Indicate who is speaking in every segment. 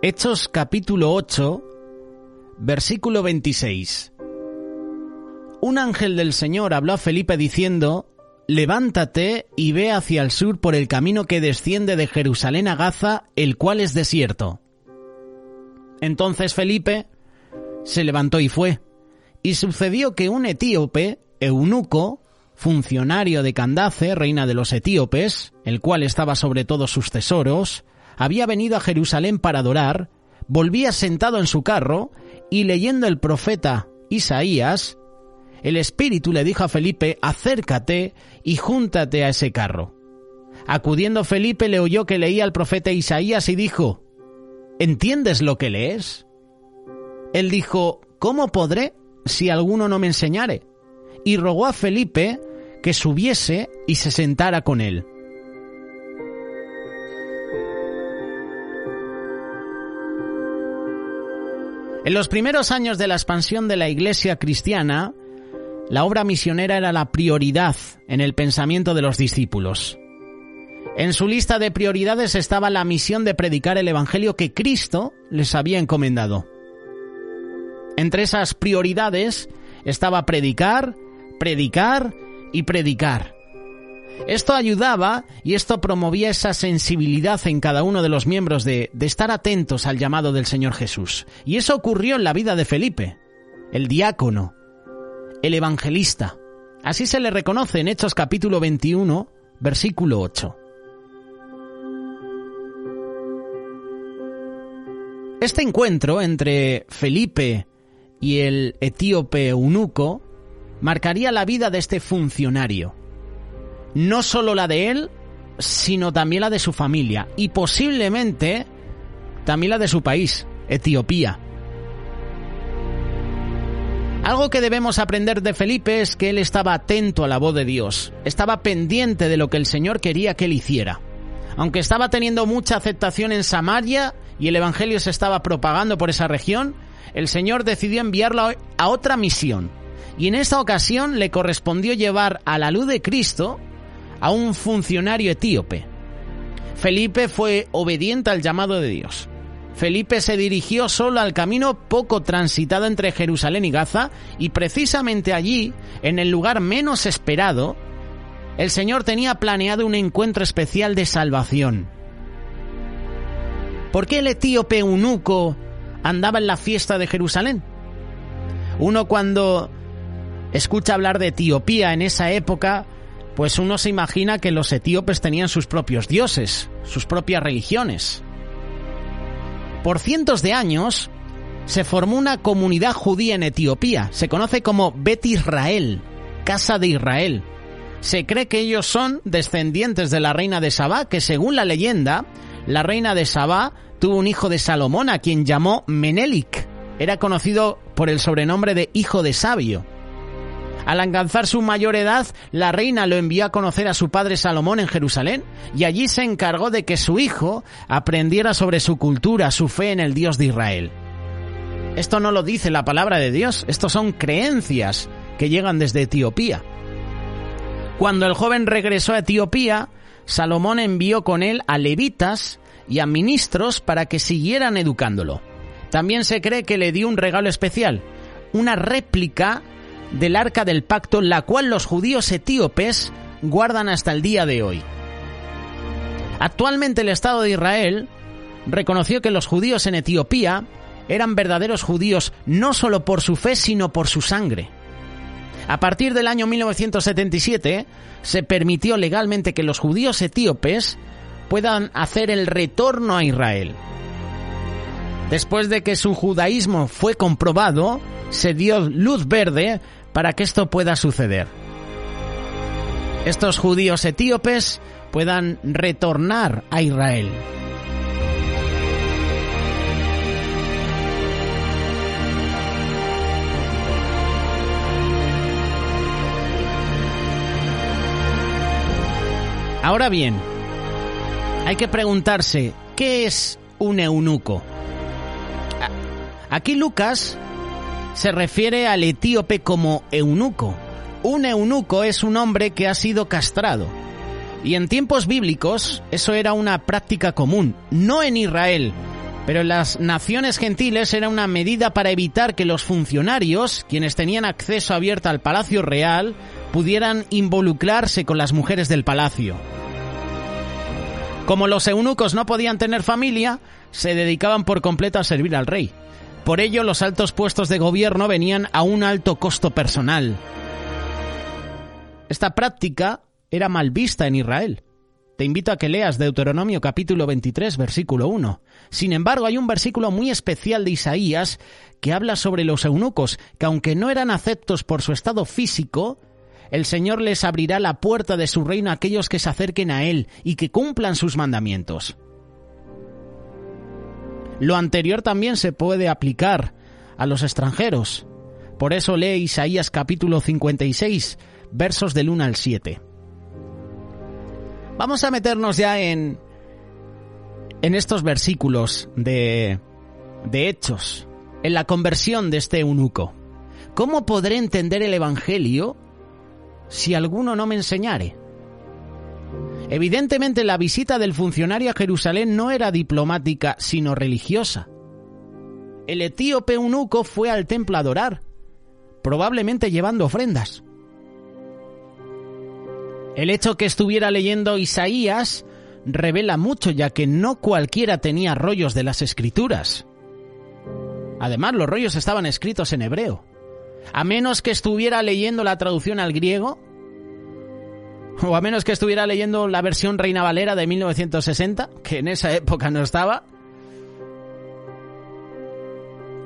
Speaker 1: Hechos capítulo 8, versículo 26. Un ángel del Señor habló a Felipe diciendo: «Levántate y ve hacia el sur por el camino que desciende de Jerusalén a Gaza, el cual es desierto». Entonces Felipe se levantó y fue. Y sucedió que un etíope, eunuco, funcionario de Candace, reina de los etíopes, el cual estaba sobre todos sus tesoros, había venido a Jerusalén para adorar, volvía sentado en su carro, y leyendo el profeta Isaías, el Espíritu le dijo a Felipe: «Acércate y júntate a ese carro». Acudiendo Felipe le oyó que leía el profeta Isaías y dijo: «¿Entiendes lo que lees?». Él dijo: «¿Cómo podré si alguno no me enseñare?». Y rogó a Felipe que subiese y se sentara con él. En los primeros años de la expansión de la Iglesia cristiana, la obra misionera era la prioridad en el pensamiento de los discípulos. En su lista de prioridades estaba la misión de predicar el Evangelio que Cristo les había encomendado. Entre esas prioridades estaba predicar, predicar y predicar. Esto ayudaba y esto promovía esa sensibilidad en cada uno de los miembros de estar atentos al llamado del Señor Jesús. Y eso ocurrió en la vida de Felipe, el diácono, el evangelista. Así se le reconoce en Hechos capítulo 21, versículo 8. Este encuentro entre Felipe y el etíope eunuco marcaría la vida de este funcionario. No solo la de él, sino también la de su familia y posiblemente también la de su país, Etiopía. Algo que debemos aprender de Felipe es que él estaba atento a la voz de Dios, estaba pendiente de lo que el Señor quería que él hiciera. Aunque estaba teniendo mucha aceptación en Samaria y el Evangelio se estaba propagando por esa región, el Señor decidió enviarlo a otra misión. Y en esta ocasión le correspondió llevar a la luz de Cristo a un funcionario etíope. Felipe fue obediente al llamado de Dios. Felipe se dirigió solo al camino poco transitado entre Jerusalén y Gaza, y precisamente allí, en el lugar menos esperado, el Señor tenía planeado un encuentro especial de salvación. ¿Por qué el etíope eunuco andaba en la fiesta de Jerusalén? Uno cuando escucha hablar de Etiopía en esa época, pues uno se imagina que los etíopes tenían sus propios dioses, sus propias religiones. Por cientos de años se formó una comunidad judía en Etiopía. Se conoce como Bet Israel, Casa de Israel. Se cree que ellos son descendientes de la reina de Sabá, que según la leyenda, la reina de Sabá tuvo un hijo de Salomón a quien llamó Menelik. Era conocido por el sobrenombre de Hijo de Sabio. Al alcanzar su mayor edad, la reina lo envió a conocer a su padre Salomón en Jerusalén, y allí se encargó de que su hijo aprendiera sobre su cultura, su fe en el Dios de Israel. Esto no lo dice la palabra de Dios, esto son creencias que llegan desde Etiopía. Cuando el joven regresó a Etiopía, Salomón envió con él a levitas y a ministros para que siguieran educándolo. También se cree que le dio un regalo especial, una réplica del Arca del Pacto, la cual los judíos etíopes guardan hasta el día de hoy. Actualmente el Estado de Israel reconoció que los judíos en Etiopía eran verdaderos judíos no solo por su fe, sino por su sangre. A partir del año 1977 se permitió legalmente que los judíos etíopes puedan hacer el retorno a Israel. Después de que su judaísmo fue comprobado, se dio luz verde para que esto pueda suceder. Estos judíos etíopes puedan retornar a Israel. Ahora bien, hay que preguntarse, ¿qué es un eunuco? Aquí Lucas se refiere al etíope como eunuco. Un eunuco es un hombre que ha sido castrado. Y en tiempos bíblicos eso era una práctica común, no en Israel, Pero en las naciones gentiles era una medida para evitar que los funcionarios, quienes tenían acceso abierto al palacio real, pudieran involucrarse con las mujeres del palacio. Como los eunucos no podían tener familia, se dedicaban por completo a servir al rey. Por ello, los altos puestos de gobierno venían a un alto costo personal. Esta práctica era mal vista en Israel. Te invito a que leas Deuteronomio capítulo 23, versículo 1. Sin embargo, hay un versículo muy especial de Isaías que habla sobre los eunucos, que aunque no eran aceptos por su estado físico, el Señor les abrirá la puerta de su reino a aquellos que se acerquen a Él y que cumplan sus mandamientos. Lo anterior también se puede aplicar a los extranjeros. Por eso lee Isaías capítulo 56, versos del 1 al 7. Vamos a meternos ya en estos versículos de Hechos, en la conversión de este eunuco. ¿Cómo podré entender el Evangelio si alguno no me enseñare? Evidentemente la visita del funcionario a Jerusalén no era diplomática, sino religiosa. El etíope eunuco fue al templo a adorar, probablemente llevando ofrendas. El hecho que estuviera leyendo Isaías revela mucho, ya que no cualquiera tenía rollos de las Escrituras. Además, los rollos estaban escritos en hebreo. A menos que estuviera leyendo la traducción al griego, o a menos que estuviera leyendo la versión Reina Valera de 1960, que en esa época no estaba,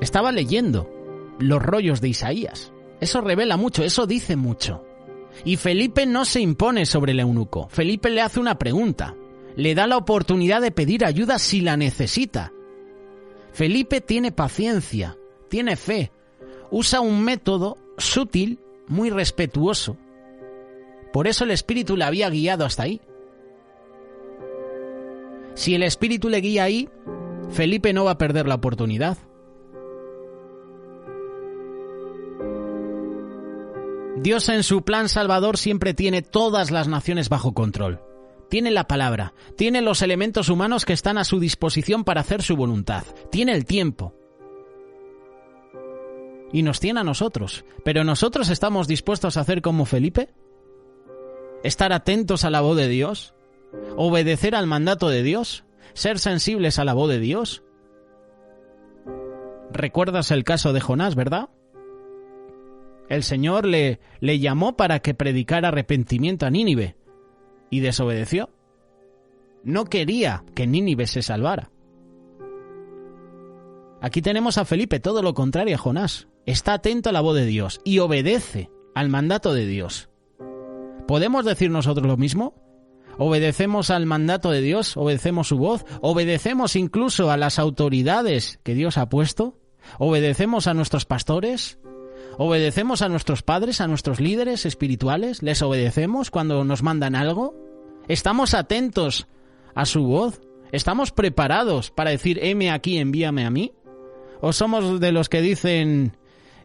Speaker 1: estaba leyendo los rollos de Isaías. Eso revela mucho, eso dice mucho. Y Felipe no se impone sobre el eunuco. Felipe le hace una pregunta. Le da la oportunidad de pedir ayuda si la necesita. Felipe tiene paciencia, tiene fe. Usa un método sutil, muy respetuoso. Por eso el Espíritu le había guiado hasta ahí. Si el Espíritu le guía ahí, Felipe no va a perder la oportunidad. Dios en su plan salvador siempre tiene todas las naciones bajo control. Tiene la palabra, tiene los elementos humanos que están a su disposición para hacer su voluntad, tiene el tiempo. Y nos tiene a nosotros. ¿Pero nosotros estamos dispuestos a hacer como Felipe? ¿Estar atentos a la voz de Dios? ¿Obedecer al mandato de Dios? ¿Ser sensibles a la voz de Dios? ¿Recuerdas el caso de Jonás, verdad? El Señor le llamó para que predicara arrepentimiento a Nínive y desobedeció. No quería que Nínive se salvara. Aquí tenemos a Felipe, todo lo contrario a Jonás. Está atento a la voz de Dios y obedece al mandato de Dios. ¿Podemos decir nosotros lo mismo? ¿Obedecemos al mandato de Dios? ¿Obedecemos su voz? ¿Obedecemos incluso a las autoridades que Dios ha puesto? ¿Obedecemos a nuestros pastores? ¿Obedecemos a nuestros padres, a nuestros líderes espirituales? ¿Les obedecemos cuando nos mandan algo? ¿Estamos atentos a su voz? ¿Estamos preparados para decir, heme aquí, envíame a mí? ¿O somos de los que dicen,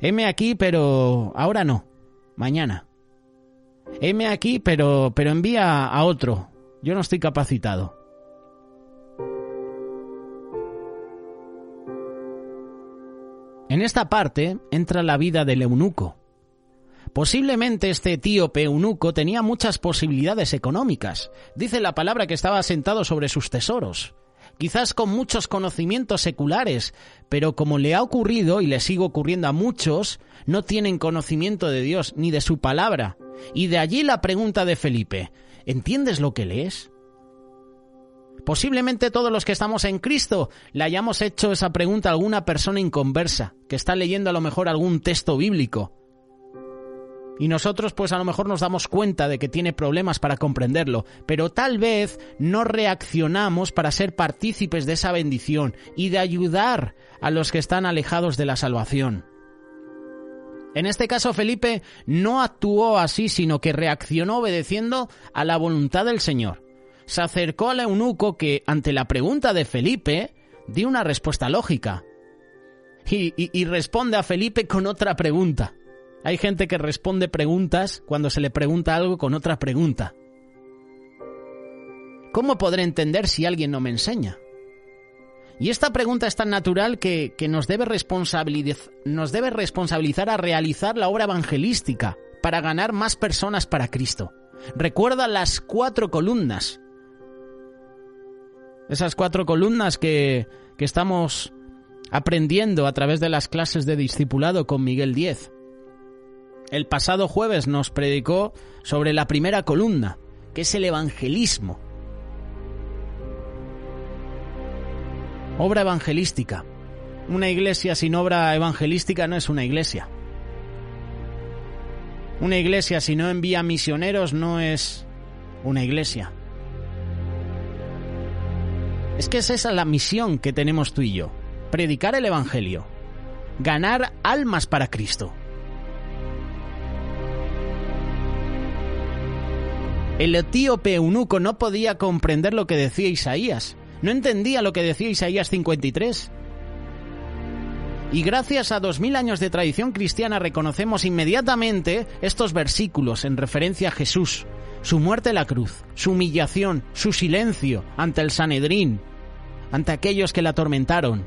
Speaker 1: heme aquí, pero ahora no, mañana? Heme aquí, pero envía a otro, yo no estoy capacitado. En esta parte entra la vida del eunuco. Posiblemente este etíope eunuco tenía muchas posibilidades económicas. Dice la palabra que estaba sentado sobre sus tesoros. Quizás con muchos conocimientos seculares, pero como le ha ocurrido y le sigue ocurriendo a muchos, no tienen conocimiento de Dios ni de su palabra. Y de allí la pregunta de Felipe, ¿entiendes lo que lees? Posiblemente todos los que estamos en Cristo le hayamos hecho esa pregunta a alguna persona inconversa, que está leyendo a lo mejor algún texto bíblico. Y nosotros pues a lo mejor nos damos cuenta de que tiene problemas para comprenderlo, pero tal vez no reaccionamos para ser partícipes de esa bendición y de ayudar a los que están alejados de la salvación. En este caso Felipe no actuó así, sino que reaccionó obedeciendo a la voluntad del Señor. Se acercó al eunuco que, ante la pregunta de Felipe, dio una respuesta lógica. Y responde a Felipe con otra pregunta. Hay gente que responde preguntas cuando se le pregunta algo con otra pregunta. ¿Cómo podré entender si alguien no me enseña? Y esta pregunta es tan natural que nos debe responsabilizar a realizar la obra evangelística para ganar más personas para Cristo. Recuerda las 4 columnas. Esas 4 columnas que estamos aprendiendo a través de las clases de discipulado con Miguel Díez. El pasado jueves nos predicó sobre la primera columna, que es el evangelismo. Obra evangelística. Una iglesia sin obra evangelística no es una iglesia. Una iglesia si no envía misioneros no es una iglesia. Es que es esa la misión que tenemos tú y yo. Predicar el evangelio. Ganar almas para Cristo. El etíope eunuco no podía comprender lo que decía Isaías. No entendía lo que decía Isaías 53. Y gracias a 2000 años de tradición cristiana reconocemos inmediatamente estos versículos en referencia a Jesús, su muerte en la cruz, su humillación, su silencio ante el Sanedrín, ante aquellos que le atormentaron.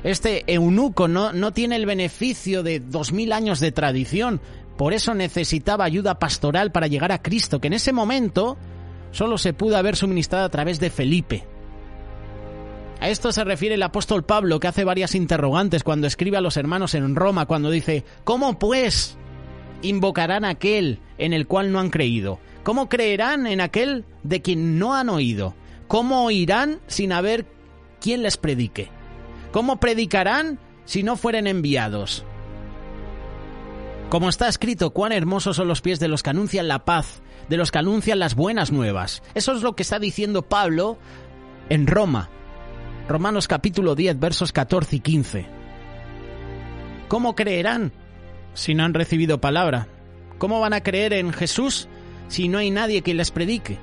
Speaker 1: Este eunuco no tiene el beneficio de 2000 años de tradición, por eso necesitaba ayuda pastoral para llegar a Cristo, que en ese momento solo se pudo haber suministrado a través de Felipe. A esto se refiere el apóstol Pablo, que hace varias interrogantes cuando escribe a los hermanos en Roma, cuando dice: ¿cómo pues invocarán a aquel en el cual no han creído? ¿Cómo creerán en aquel de quien no han oído? ¿Cómo oirán sin haber quien les predique? ¿Cómo predicarán si no fueren enviados? Como está escrito, cuán hermosos son los pies de los que anuncian la paz, de los que anuncian las buenas nuevas. Eso es lo que está diciendo Pablo en Roma. Romanos capítulo 10, versos 14 y 15. ¿Cómo creerán si no han recibido palabra? ¿Cómo van a creer en Jesús si no hay nadie que les predique?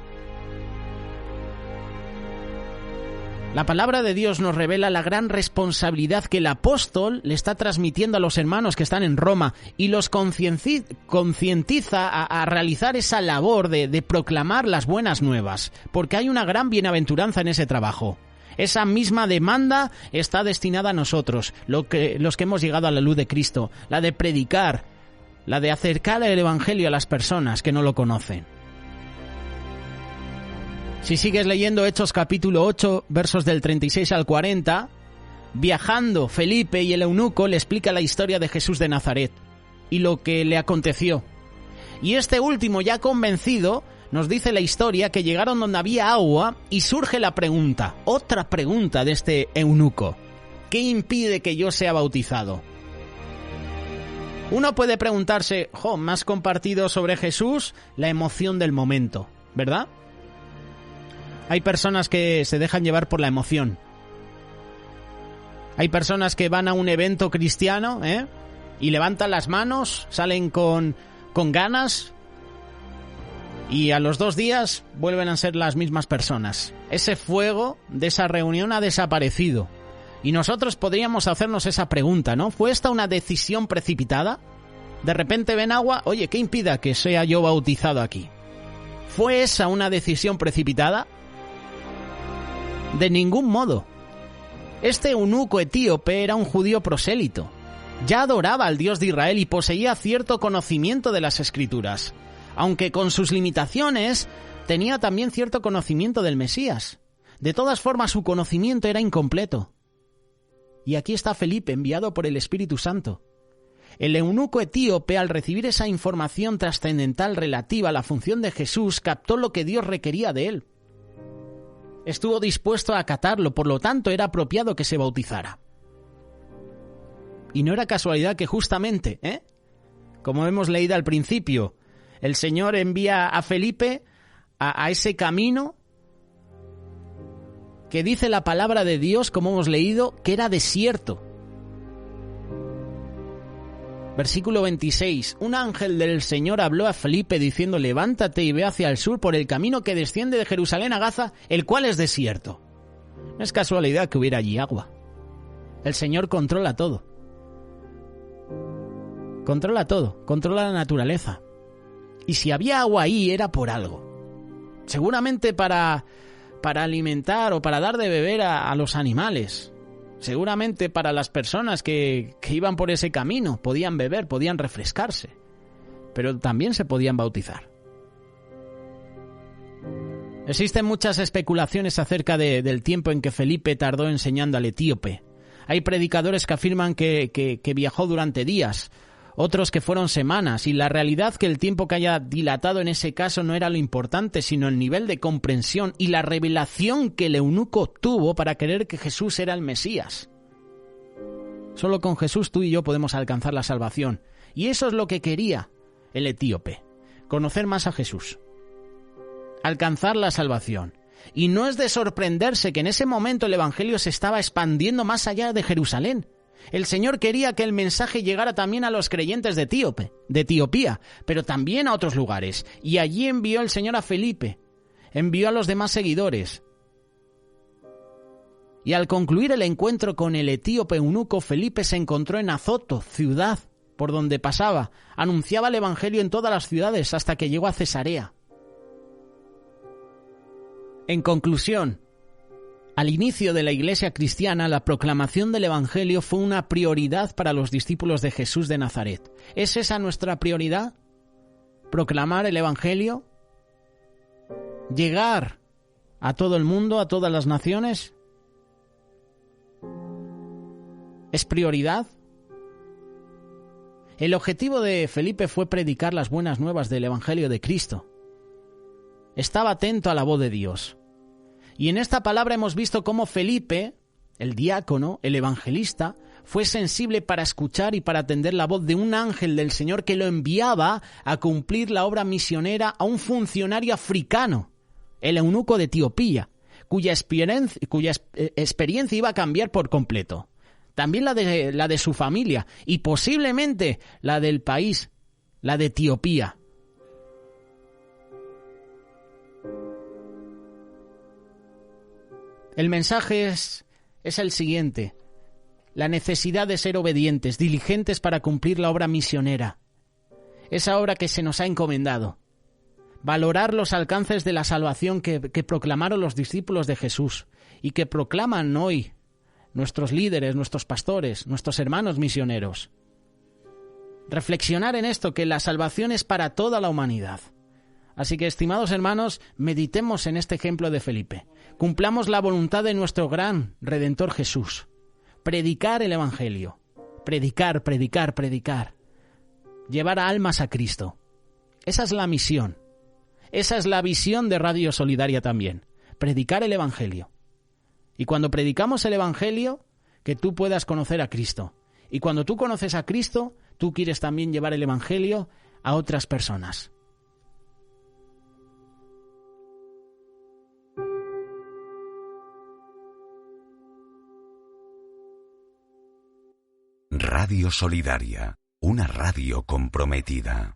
Speaker 1: La palabra de Dios nos revela la gran responsabilidad que el apóstol le está transmitiendo a los hermanos que están en Roma y los concientiza a realizar esa labor de proclamar las buenas nuevas, porque hay una gran bienaventuranza en ese trabajo. Esa misma demanda está destinada a nosotros, los que hemos llegado a la luz de Cristo, la de predicar, la de acercar el evangelio a las personas que no lo conocen. Si sigues leyendo Hechos capítulo 8, versos del 36 al 40, viajando Felipe y el eunuco le explica la historia de Jesús de Nazaret y lo que le aconteció. Y este último, ya convencido, nos dice la historia que llegaron donde había agua y surge la pregunta, otra pregunta de este eunuco: ¿qué impide que yo sea bautizado? Uno puede preguntarse, me has compartido sobre Jesús la emoción del momento, ¿verdad? Hay personas que se dejan llevar por la emoción. Hay personas que van a un evento cristiano, y levantan las manos, salen con ganas, y a los 2 días vuelven a ser las mismas personas. Ese fuego de esa reunión ha desaparecido. Y nosotros podríamos hacernos esa pregunta, ¿no? ¿Fue esta una decisión precipitada? De repente ven agua, oye, ¿qué impida que sea yo bautizado aquí? ¿Fue esa una decisión precipitada? De ningún modo. Este eunuco etíope era un judío prosélito. Ya adoraba al Dios de Israel y poseía cierto conocimiento de las Escrituras. Aunque con sus limitaciones, tenía también cierto conocimiento del Mesías. De todas formas, su conocimiento era incompleto. Y aquí está Felipe, enviado por el Espíritu Santo. El eunuco etíope, al recibir esa información trascendental relativa a la función de Jesús, captó lo que Dios requería de él. Estuvo dispuesto a acatarlo, por lo tanto era apropiado que se bautizara. Y no era casualidad que justamente, como hemos leído al principio, el Señor envía a Felipe a ese camino que dice la palabra de Dios, como hemos leído, que era desierto. Versículo 26. Un ángel del Señor habló a Felipe diciendo: levántate y ve hacia el sur por el camino que desciende de Jerusalén a Gaza, el cual es desierto. No es casualidad que hubiera allí agua. El Señor controla todo. Controla todo, controla la naturaleza. Y si había agua ahí era por algo. Seguramente para para alimentar o para dar de beber a los animales. Seguramente para las personas que iban por ese camino podían beber, podían refrescarse, pero también se podían bautizar. Existen muchas especulaciones acerca del tiempo en que Felipe tardó enseñando al etíope. Hay predicadores que afirman que viajó durante días, otros que fueron semanas, y la realidad que el tiempo que haya dilatado en ese caso no era lo importante, sino el nivel de comprensión y la revelación que el eunuco tuvo para creer que Jesús era el Mesías. Solo con Jesús tú y yo podemos alcanzar la salvación, y eso es lo que quería el etíope, conocer más a Jesús, alcanzar la salvación. Y no es de sorprenderse que en ese momento el Evangelio se estaba expandiendo más allá de Jerusalén. El Señor quería que el mensaje llegara también a los creyentes de Etiopía, pero también a otros lugares. Y allí envió el Señor a Felipe, envió a los demás seguidores. Y al concluir el encuentro con el etíope eunuco, Felipe se encontró en Azoto, ciudad por donde pasaba. Anunciaba el Evangelio en todas las ciudades hasta que llegó a Cesarea. En conclusión, al inicio de la Iglesia cristiana, la proclamación del Evangelio fue una prioridad para los discípulos de Jesús de Nazaret. ¿Es esa nuestra prioridad? ¿Proclamar el Evangelio? ¿Llegar a todo el mundo, a todas las naciones? ¿Es prioridad? El objetivo de Felipe fue predicar las buenas nuevas del Evangelio de Cristo. Estaba atento a la voz de Dios. Y en esta palabra hemos visto cómo Felipe, el diácono, el evangelista, fue sensible para escuchar y para atender la voz de un ángel del Señor que lo enviaba a cumplir la obra misionera a un funcionario africano, el eunuco de Etiopía, cuya experiencia iba a cambiar por completo. También la de su familia y posiblemente la del país, la de Etiopía. El mensaje es el siguiente: la necesidad de ser obedientes, diligentes para cumplir la obra misionera, esa obra que se nos ha encomendado. Valorar los alcances de la salvación que proclamaron los discípulos de Jesús y que proclaman hoy nuestros líderes, nuestros pastores, nuestros hermanos misioneros. Reflexionar en esto, que la salvación es para toda la humanidad. Así que, estimados hermanos, meditemos en este ejemplo de Felipe. Cumplamos la voluntad de nuestro gran Redentor Jesús. Predicar el Evangelio. Predicar, predicar, predicar. Llevar a almas a Cristo. Esa es la misión. Esa es la visión de Radio Solidaria también. Predicar el Evangelio. Y cuando predicamos el Evangelio, que tú puedas conocer a Cristo. Y cuando tú conoces a Cristo, tú quieres también llevar el Evangelio a otras personas.
Speaker 2: Radio Solidaria, una radio comprometida.